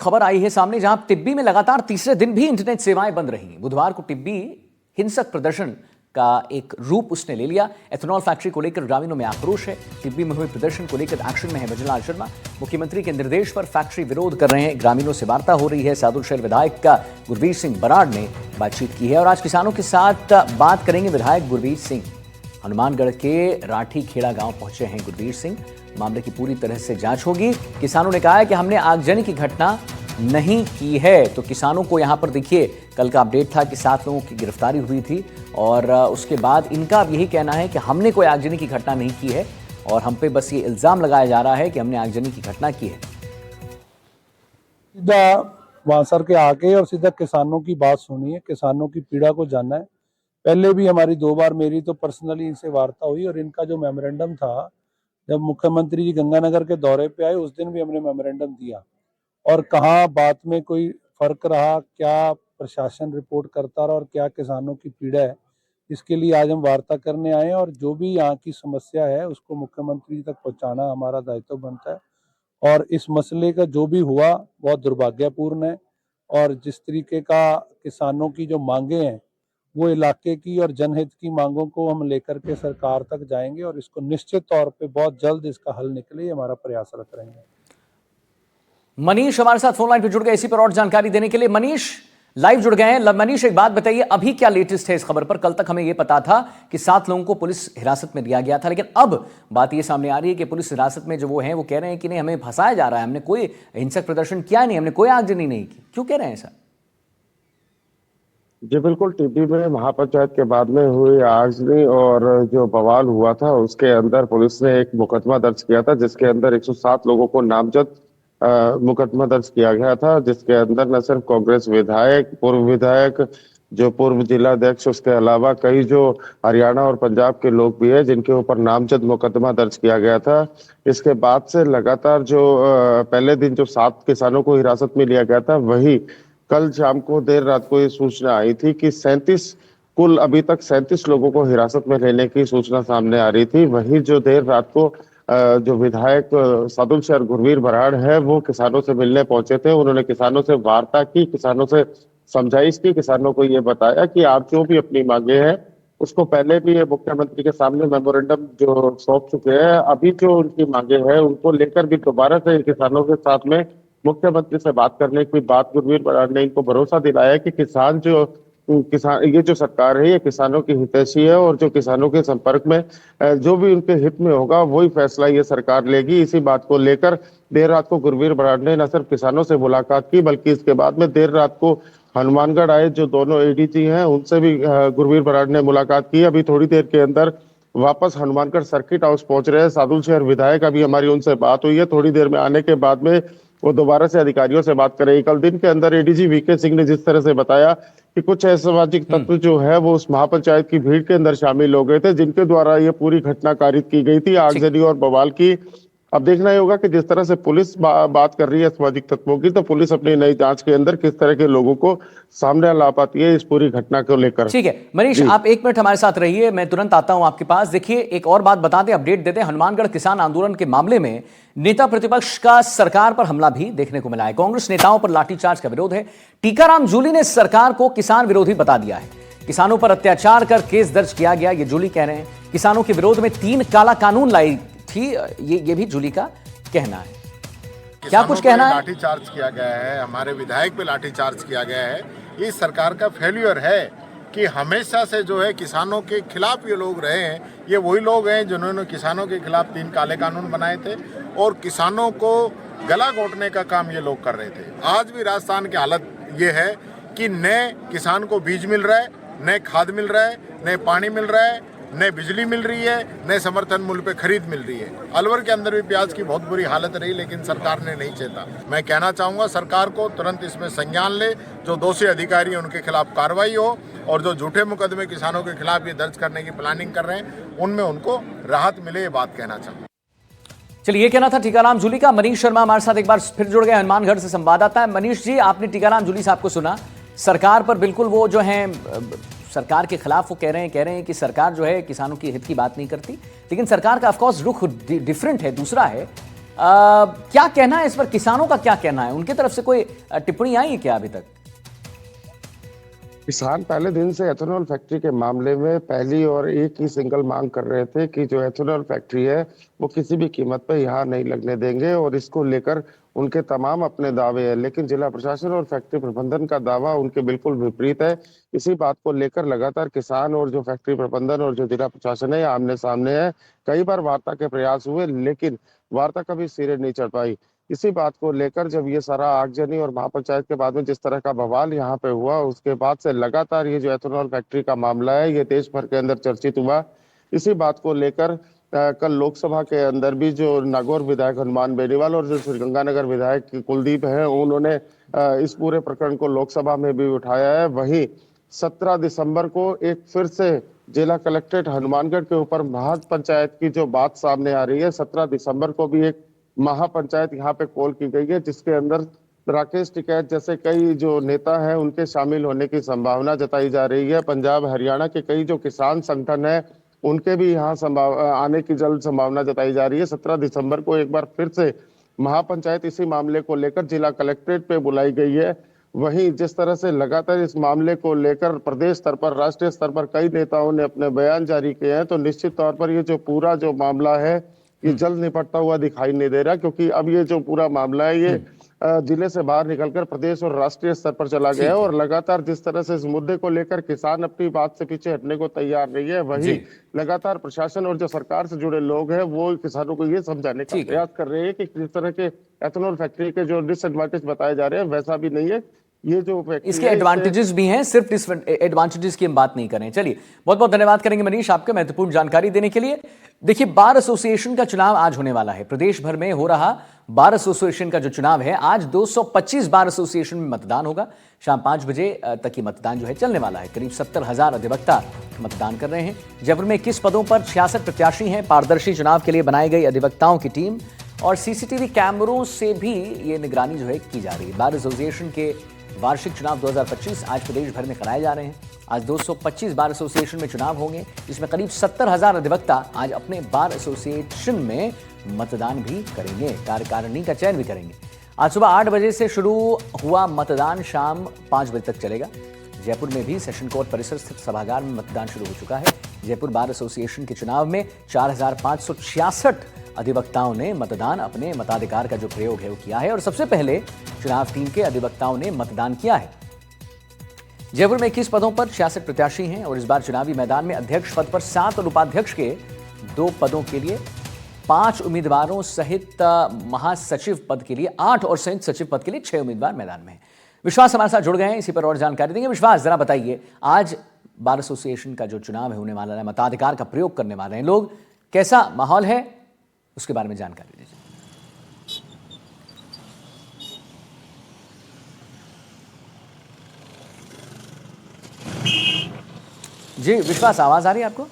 खबर आई है सामने, जहां टिब्बी में लगातार तीसरे दिन भी इंटरनेट सेवाएं बंद रही। बुधवार को टिब्बी हिंसक प्रदर्शन का एक रूप उसने ले लिया। एथेनॉल फैक्ट्री को लेकर ग्रामीणों में आक्रोश है। टिब्बी में हुए प्रदर्शन को लेकर एक्शन में है भजनलाल शर्मा। मुख्यमंत्री के निर्देश पर फैक्ट्री विरोध कर रहे हैं। ग्रामीणों से वार्ता हो रही है। सादुलशहर विधायक का गुरवीर सिंह बराड़ ने बातचीत की है और आज किसानों के साथ बात करेंगे विधायक गुरवीर सिंह। हनुमानगढ़ के राठी खेड़ा गांव पहुंचे हैं गुरवीर सिंह। मामले की पूरी तरह से जांच होगी। किसानों ने कहा है कि हमने आगजनी की घटना नहीं की है। तो किसानों को यहां पर देखिए, कल का अपडेट था कि 7 लोगों की गिरफ्तारी हुई थी और उसके बाद इनका अब यही कहना है कि हमने कोई आगजनी की घटना नहीं की है और हम पे बस ये इल्जाम लगाया जा रहा है कि हमने आगजनी की घटना की है। सीधा वांसर के आके और सीधा किसानों की बात सुनी है, किसानों की पीड़ा को जाना है। पहले भी हमारी 2 बार मेरी तो पर्सनली इनसे वार्ता हुई और इनका जो मेमोरेंडम था, जब मुख्यमंत्री जी गंगानगर के दौरे पे आए उस दिन भी हमने मेमोरेंडम दिया और कहाँ बात में कोई फर्क रहा, क्या प्रशासन रिपोर्ट करता रहा और क्या किसानों की पीड़ा है, इसके लिए आज हम वार्ता करने आए हैं और जो भी यहाँ की समस्या है उसको मुख्यमंत्री तक पहुँचाना हमारा दायित्व बनता है। और इस मसले का जो भी हुआ बहुत दुर्भाग्यपूर्ण है और जिस तरीके का किसानों की जो मांगे हैं वो इलाके की और जनहित की मांगों को हम लेकर के सरकार तक जाएंगे और इसको निश्चित तौर पे बहुत जल्द इसका हल निकले, हमारा प्रयासरत रहेंगे। मनीष हमारे साथ फोन लाइन पर जुड़ गए इसी पर और जानकारी देने के लिए। मनीष लाइव जुड़ गए हैं। मनीष, एक बात बताइए, अभी क्या लेटेस्ट है इस खबर पर? कल तक हमें यह पता था कि 7 लोगों को पुलिस हिरासत में लिया गया था, लेकिन अब बात यह सामने आ रही है कि पुलिस हिरासत में जो वो हैं वो कह रहे हैं कि नहीं, हमें फंसाया जा रहा है, हमने कोई हिंसक प्रदर्शन किया नहीं, हमने कोई आगजनी नहीं की। क्यों कह रहे हैं ऐसा? जी बिल्कुल, टिब्बी में महापंचायत के बाद में हुई आगजनी और जो बवाल हुआ था उसके अंदर पुलिस ने एक मुकदमा दर्ज किया था जिसके अंदर 107 लोगों को नामजद मुकदमा दर्ज किया गया था, जिसके अंदर न सिर्फ कांग्रेस विधायक, पूर्व विधायक, जो पूर्व जिला अध्यक्ष, उसके अलावा कई जो हरियाणा और पंजाब के लोग भी हैं जिनके ऊपर नामजद मुकदमा दर्ज किया गया था। इसके बाद से लगातार जो पहले दिन जो 7 किसानों को हिरासत में लिया गया था, वही कल शाम को देर रात को ये सूचना आई थी कि 37 कुल अभी तक 37 लोगों को हिरासत में लेने की सूचना सामने आ रही थी। वही जो देर रात को जो विधायक सादुलशहर गुरवीर बराड़ है वो किसानों से मिलने पहुंचे थे। उन्होंने किसानों से वार्ता की, किसानों से समझाइश की, किसानों को ये बताया कि आप जो भी अपनी मांगे हैं उसको पहले भी ये मुख्यमंत्री के सामने मेमोरेंडम जो सौंप चुके हैं, अभी जो उनकी मांगे हैं उनको लेकर भी दोबारा से किसानों के साथ में मुख्यमंत्री से बात करने की बात गुरवीर बराड़ ने इनको भरोसा दिलाया कि किसान ये जो सरकार है ये किसानों की हितैषी है और जो किसानों के संपर्क में जो भी उनके हित में होगा वही फैसला ये सरकार लेगी। इसी बात को लेकर देर रात को गुरवीर बराड़ ने न सिर्फ किसानों से मुलाकात की बल्कि इसके बाद में देर रात को हनुमानगढ़ आए जो दोनों एडीजी हैं उनसे भी गुरवीर बराड़ ने मुलाकात की। अभी थोड़ी देर के अंदर वापस हनुमानगढ़ सर्किट हाउस पहुंच रहे हैं सादुलशहर विधायक। अभी हमारी उनसे बात हुई है, थोड़ी देर में आने के बाद में वो दोबारा से अधिकारियों से बात करेंगे। कल दिन के अंदर एडीजी वीके सिंह ने जिस तरह से बताया कि कुछ असामाजिक तत्व जो है वो उस महापंचायत की भीड़ के अंदर शामिल हो गए थे जिनके द्वारा ये पूरी घटना कारित की गई थी, आगजनी और बवाल की। अब देखना ही होगा कि जिस तरह से पुलिस बात कर रही है सामाजिक तत्वों की, तो पुलिस अपनी नई जांच के अंदर किस तरह के लोगों को सामने ला पाती है इस पूरी घटना को लेकर। ठीक है मनीष, आप 1 मिनट हमारे साथ रहिए, मैं तुरंत आता हूं आपके पास। देखिए, एक और बात बता दें, अपडेट देते हैं। हनुमानगढ़ किसान आंदोलन के मामले में नेता प्रतिपक्ष का सरकार पर हमला भी देखने को मिला है। कांग्रेस नेताओं पर लाठीचार्ज का विरोध है। टीकाराम जूली ने सरकार को किसान विरोधी बता दिया है। किसानों पर अत्याचार कर केस दर्ज किया गया, ये जूली कह रहे हैं। किसानों के विरोध में 3 काला कानून लाई थी, ये भी जूली का कहना है। क्या कुछ कहना है? लाठीचार्ज किया गया है, हमारे विधायक पे लाठीचार्ज किया गया है। ये सरकार का फेल्यूर है कि हमेशा से जो है किसानों के खिलाफ ये लोग रहे हैं। ये वही लोग हैं जिन्होंने किसानों के खिलाफ 3 काले कानून बनाए थे और किसानों को गला घोटने का काम ये लोग कर रहे थे। आज भी राजस्थान की हालत ये है कि नए किसान को बीज मिल रहा है, नए खाद मिल रहा है, नए पानी मिल रहा है, नए बिजली मिल रही है, नए समर्थन मूल्य पे खरीद मिल रही है। अलवर के अंदर भी प्याज की बहुत बुरी हालत रही लेकिन सरकार ने नहीं चेता। मैं कहना चाहूँगा सरकार को तुरंत इसमें संज्ञान ले, जो दोषी अधिकारी हैं उनके खिलाफ कार्रवाई हो और जो झूठे मुकदमे किसानों के खिलाफ ये दर्ज करने की प्लानिंग कर रहे हैं उनमें उनको राहत मिले, ये बात कहना चाहूँगा। चलिए, ये कहना था टीकाराम जूली का। मनीष शर्मा हमारे साथ एक बार फिर जुड़ गए, हनुमानगढ़ से संवाददाता है। मनीष जी, आपने टीकाराम जूली साहब को सुना, सरकार पर बिल्कुल वो जो है सरकार के खिलाफ वो कह रहे हैं कि सरकार जो है किसानों की हित की बात नहीं करती, लेकिन सरकार का ऑफकोर्स रुख डिफरेंट है, दूसरा है। क्या कहना है इस पर, किसानों का क्या कहना है, उनकी तरफ से कोई टिप्पणी आई है क्या अभी तक? किसान पहले दिन से एथेनॉल फैक्ट्री के मामले में पहली और एक ही सिंगल मांग कर रहे थे कि जो एथेनॉल फैक्ट्री है वो किसी भी कीमत पर यहाँ नहीं लगने देंगे, और इसको लेकर उनके तमाम अपने दावे हैं। लेकिन जिला प्रशासन और फैक्ट्री प्रबंधन का दावा उनके बिल्कुल विपरीत है। इसी बात को लेकर लगातार किसान और जो फैक्ट्री प्रबंधन और जो जिला प्रशासन है आमने सामने है। कई बार वार्ता के प्रयास हुए लेकिन वार्ता कभी सिरे नहीं चढ़ पाई। इसी बात को लेकर जब ये सारा आगजनी और महापंचायत के बाद में जिस तरह का बवाल यहाँ पे हुआ, उसके बाद से लगातार ये जो एथेनॉल फैक्ट्री का मामला है ये देश भर के अंदर चर्चित हुआ। इसी बात को लेकर कल लोकसभा के अंदर भी जो नागौर विधायक हनुमान बेनीवाल और जो श्रीगंगानगर विधायक कुलदीप हैं उन्होंने इस पूरे प्रकरण को लोकसभा में भी उठाया है। वहीं 17 दिसंबर को एक फिर से जिला कलेक्ट्रेट हनुमानगढ़ के ऊपर महापंचायत की जो बात सामने आ रही है, 17 दिसंबर को भी एक महापंचायत यहाँ पे कॉल की गई है, जिसके अंदर राकेश टिकैत जैसे कई जो नेता हैं उनके शामिल होने की संभावना जताई जा रही है। पंजाब हरियाणा के कई जो किसान संगठन है उनके भी यहाँ आने की जल्द संभावना जताई जा रही है। 17 दिसंबर को एक बार फिर से महापंचायत इसी मामले को लेकर जिला कलेक्ट्रेट पे बुलाई गई है। वहीं जिस तरह से लगातार इस मामले को लेकर प्रदेश स्तर पर, राष्ट्रीय स्तर पर कई नेताओं ने अपने बयान जारी किए हैं, तो निश्चित तौर पर ये जो पूरा जो मामला है ये जल्द निपटता हुआ दिखाई नहीं दे रहा, क्योंकि अब ये जो पूरा मामला है ये जिले से बाहर निकलकर प्रदेश और राष्ट्रीय स्तर पर चला गया है। और लगातार जिस तरह से इस मुद्दे को लेकर किसान अपनी बात से पीछे हटने को तैयार नहीं है, वहीं लगातार प्रशासन और जो सरकार से जुड़े लोग हैं वो किसानों को ये समझाने का प्रयास कर रहे हैं कि किस तरह के एथेनॉल फैक्ट्री के जो डिसएडवांटेज बताए जा रहे हैं वैसा भी नहीं है। ये जो इसके एडवांटेजेस भी हैं, सिर्फ डिसएडवांटेजेस की हम बात नहीं करें। चलिए, बहुत बहुत धन्यवाद करेंगे मनीष आपके महत्वपूर्ण जानकारी देने के लिए। देखिए, बार एसोसिएशन का चुनाव आज होने वाला है। प्रदेश भर में हो रहा बार एसोसिएशन का जो चुनाव है, आज 225 बार एसोसिएशन में मतदान होगा। शाम 5 बजे तक ये मतदान जो है चलने वाला है। करीब 70,000 अधिवक्ता मतदान कर रहे हैं। जयपुर में 21 पदों पर 66 प्रत्याशी हैं। पारदर्शी चुनाव के लिए बनाई गई अधिवक्ताओं की टीम और सीसीटीवी कैमरों से भी ये निगरानी जो है की जा रही है। बार एसोसिएशन के वार्षिक चुनाव 2025 आज प्रदेश भर में कराए जा रहे हैं। आज 225 बार एसोसिएशन में चुनाव होंगे, जिसमें करीब 70,000 अधिवक्ता आज अपने बार एसोसिएशन में मतदान भी करेंगे, कार्यकारिणी का चयन भी करेंगे। आज सुबह 8 बजे से शुरू हुआ मतदान शाम 5 बजे तक चलेगा। जयपुर में भी सेशन कोर्ट परिसर स्थित सभागार में मतदान शुरू हो चुका है। जयपुर बार एसोसिएशन के चुनाव में 4,566 अधिवक्ताओं ने मतदान अपने मताधिकार का जो प्रयोग है वो किया है और सबसे पहले चुनाव टीम के अधिवक्ताओं ने मतदान किया है। जयपुर में 21 पदों पर 66 प्रत्याशी हैं और इस बार चुनावी मैदान में अध्यक्ष पद पर 7 और उपाध्यक्ष के 2 पदों के लिए 5 उम्मीदवारों सहित महासचिव पद के लिए 8 और संयुक्त सचिव पद के लिए 6 उम्मीदवार मैदान में हैं। विश्वास हमारे साथ जुड़ गए हैं, इसी पर और जानकारी देंगे। विश्वास, जरा बताइए, आज बार एसोसिएशन का जो चुनाव है होने वाला है, मताधिकार का प्रयोग करने वाले हैं लोग, कैसा माहौल है उसके बारे में जानकारी दीजिए। जी विश्वास, आवाज आ रही है आपको?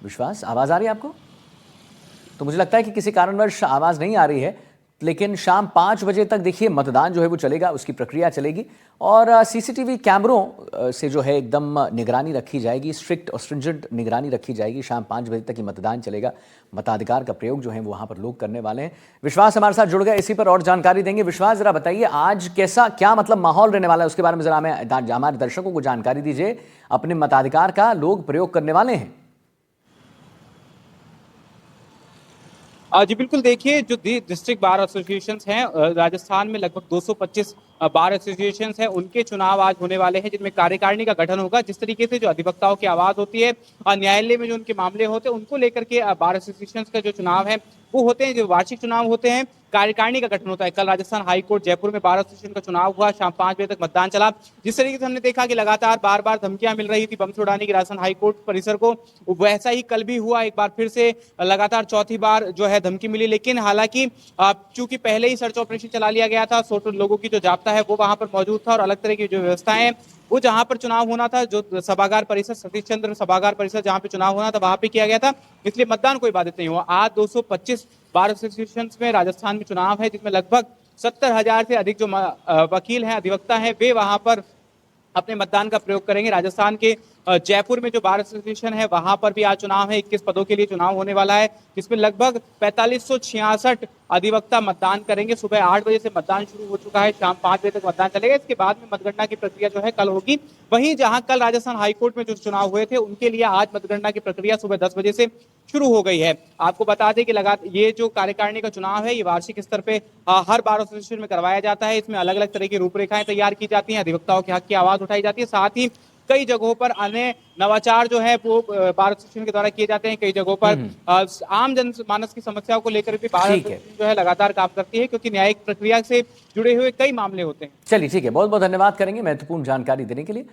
विश्वास, आवाज आ रही है आपको? तो मुझे लगता है कि किसी कारणवश आवाज नहीं आ रही है, लेकिन शाम 5 बजे तक देखिए मतदान जो है वो चलेगा, उसकी प्रक्रिया चलेगी और सीसीटीवी कैमरों से जो है एकदम निगरानी रखी जाएगी, स्ट्रिक्ट और स्ट्रिंजेंट निगरानी रखी जाएगी। शाम 5 बजे तक ये मतदान चलेगा। मताधिकार का प्रयोग जो है वो वहाँ पर लोग करने वाले हैं। विश्वास हमारे साथ जुड़ गए, इसी पर और जानकारी देंगे। विश्वास, जरा बताइए आज कैसा क्या मतलब माहौल रहने वाला है, उसके बारे में जरा हमें हमारे दर्शकों को जानकारी दीजिए। अपने मताधिकार का लोग प्रयोग करने वाले हैं? जी बिल्कुल, देखिए जो डिस्ट्रिक्ट बार एसोसिएशन हैं राजस्थान में लगभग 225 बार एसोसिएशन हैं, उनके चुनाव आज होने वाले हैं जिनमें कार्यकारिणी का गठन होगा। जिस तरीके से जो अधिवक्ताओं की आवाज होती है न्यायालय में जो उनके मामले होते हैं उनको लेकर के बार एसोसिएशन का जो चुनाव है वो होते हैं, जो वार्षिक चुनाव होते हैं, कार्यकारिणी का गठन होता है। कल राजस्थान हाईकोर्ट जयपुर में बार एसोसिएशन का चुनाव हुआ, शाम 5 बजे तक मतदान चला। जिस तरीके से हमने देखा कि लगातार बार बार धमकियां मिल रही थी बम छुड़ाने की राजस्थान हाईकोर्ट परिसर को, वैसा ही कल भी हुआ। एक बार फिर से लगातार चौथी बार जो है धमकी मिली, लेकिन हालांकि चूंकि पहले ही सर्च ऑपरेशन चला लिया गया था, 100 लोगों की जो जाब्ता है वो वहां पर मौजूद था और अलग तरह की जो व्यवस्थाएं हैं वो जहां पर चुनाव होना था, जो सभागार परिसर सतीश चंद्र सभागार परिसर जहां पे चुनाव होना था वहां पे किया गया था, इसलिए मतदान कोई बाधित नहीं हुआ। आज 225 बार एसोसिएशन में राजस्थान में चुनाव है, जिसमें लगभग 70,000 से अधिक जो वकील हैं, अधिवक्ता हैं, वे वहां पर अपने मतदान का प्रयोग करेंगे। राजस्थान के जयपुर में जो बार एसोसिएशन है वहां पर भी आज चुनाव है। 21 पदों के लिए चुनाव होने वाला है, जिसमें लगभग 4566 अधिवक्ता मतदान करेंगे। सुबह 8 बजे से मतदान शुरू हो चुका है, शाम 5 बजे तक मतदान चलेगा। इसके बाद में मतगणना की प्रक्रिया जो है कल होगी। वहीं जहां कल राजस्थान हाईकोर्ट में जो चुनाव हुए थे उनके लिए आज मतगणना की प्रक्रिया सुबह 10 बजे से शुरू हो गई है। आपको बता दें कि लगातार ये जो कार्यकारिणी का चुनाव है ये वार्षिक स्तर पे हर बार एसोसिएशन में करवाया जाता है। इसमें अलग अलग तरह की रूपरेखाएं तैयार की जाती हैं, अधिवक्ताओं के हक की आवाज उठाई जाती है। साथ ही कई जगहों पर अन्य नवाचार जो है वो बार एसोसिएशन के द्वारा किए जाते हैं। कई जगहों पर आम जनमानस की समस्याओं को लेकर भी बार ठीक है। एसोसिएशन जो है लगातार काम करती है, क्योंकि न्यायिक प्रक्रिया से जुड़े हुए कई मामले होते हैं। चलिए ठीक है, बहुत बहुत धन्यवाद करेंगे महत्वपूर्ण जानकारी देने के लिए।